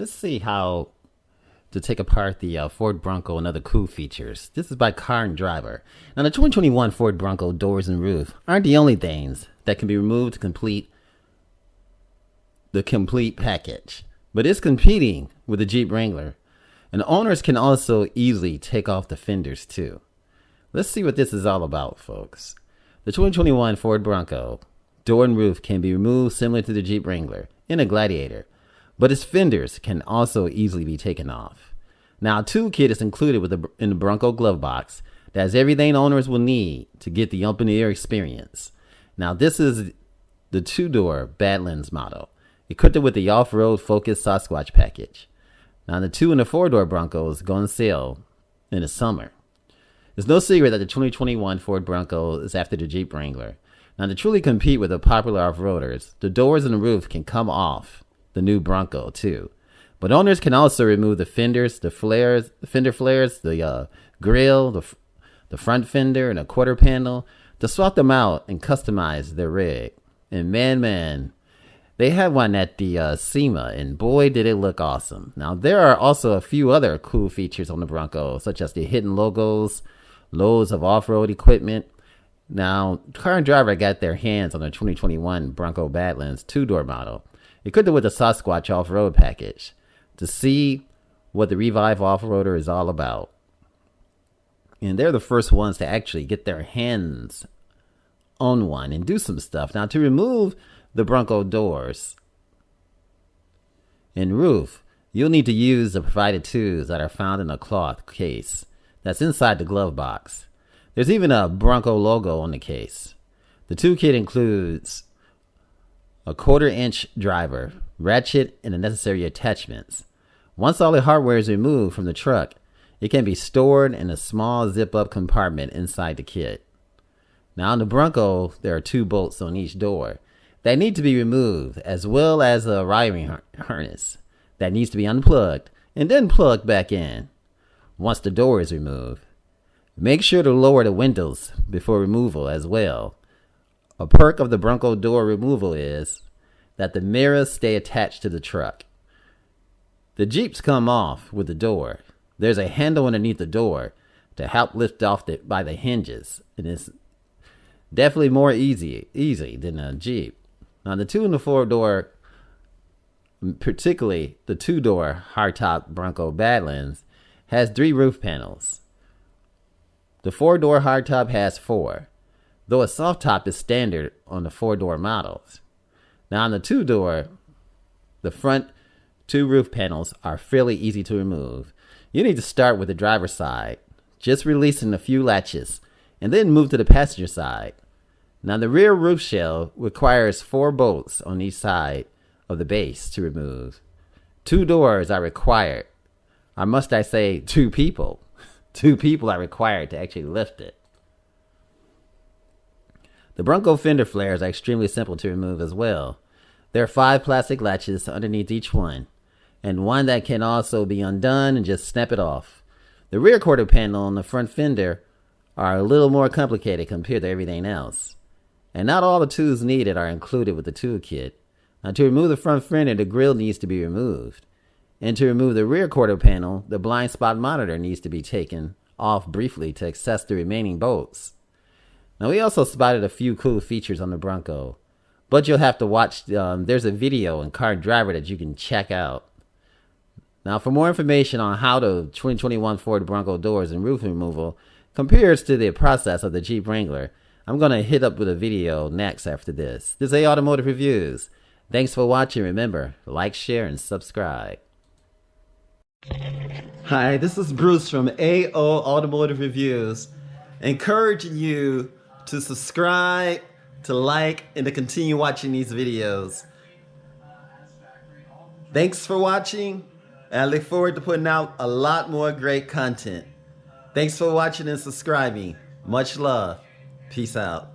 Let's see how to take apart the Ford Bronco and other cool features. This is by Car and Driver. Now, the 2021 Ford Bronco doors and roof aren't the only things that can be removed to complete the complete package, but it's competing with the Jeep Wrangler, and owners can also easily take off the fenders too. Let's see what this is all about, folks. The 2021 Ford Bronco door and roof can be removed similar to the Jeep Wrangler in a Gladiator, but its fenders can also easily be taken off. Now, a toolkit is included in the Bronco glove box that has everything owners will need to get the open-air experience. Now, this is the two-door Badlands model, equipped with the off-road focused Sasquatch package. Now, the 2 and the 4-door Broncos go on sale in the summer. It's no secret that the 2021 Ford Bronco is after the Jeep Wrangler. Now, to truly compete with the popular off-roaders, the doors and the roof can come off the new Bronco too. But owners can also remove the fenders, the fender flares, the grill, the front fender, and a quarter panel to swap them out and customize their rig. And man, they had one at the SEMA, and boy, did it look awesome. Now, there are also a few other cool features on the Bronco, such as the hidden logos, loads of off-road equipment. Now, Car and Driver got their hands on the 2021 Bronco Badlands two-door model, equipped with the Sasquatch off-road package, to see what the Revive off-roader is all about. And they're the first ones to actually get their hands on one and do some stuff. Now, to remove the Bronco doors and roof, you'll need to use the provided tools that are found in a cloth case that's inside the glove box. There's even a Bronco logo on the case. The toolkit includes a 1/4-inch driver, ratchet, and the necessary attachments. Once all the hardware is removed from the truck, it can be stored in a small zip-up compartment inside the kit. Now, on the Bronco, there are 2 bolts on each door that need to be removed, as well as a wiring harness that needs to be unplugged and then plugged back in once the door is removed. Make sure to lower the windows before removal as well. A perk of the Bronco door removal is that the mirrors stay attached to the truck. The Jeeps come off with the door. There's a handle underneath the door to help lift off by the hinges, and it's definitely more easy than a Jeep. Now, the 2 and the 4-door, particularly the 2-door hardtop Bronco Badlands, has 3 roof panels. The 4-door hardtop has 4, though a soft top is standard on the 4-door models. Now, on the 2-door, the front 2 roof panels are fairly easy to remove. You need to start with the driver's side, just releasing a few latches, and then move to the passenger side. Now, the rear roof shell requires 4 bolts on each side of the base to remove. 2 doors are required, or must I say 2 people. 2 people are required to actually lift it. The Bronco fender flares are extremely simple to remove as well. There are 5 plastic latches underneath each one, and one that can also be undone and just snap it off. The rear quarter panel on the front fender are a little more complicated compared to everything else, and not all the tools needed are included with the toolkit. Now, to remove the front fender, the grill needs to be removed. And to remove the rear quarter panel, the blind spot monitor needs to be taken off briefly to access the remaining bolts. Now, we also spotted a few cool features on the Bronco, but you'll have to watch. There's a video in Car and Driver that you can check out. Now, for more information on how the 2021 Ford Bronco doors and roof removal compares to the process of the Jeep Wrangler, I'm going to hit up with a video next after this. This is A Automotive Reviews. Thanks for watching. Remember, like, share, and subscribe. Hi, this is Bruce from AO Automotive Reviews, encouraging you to subscribe, to like, and to continue watching these videos. Thanks for watching, and I look forward to putting out a lot more great content. Thanks for watching and subscribing. Much love. Peace out.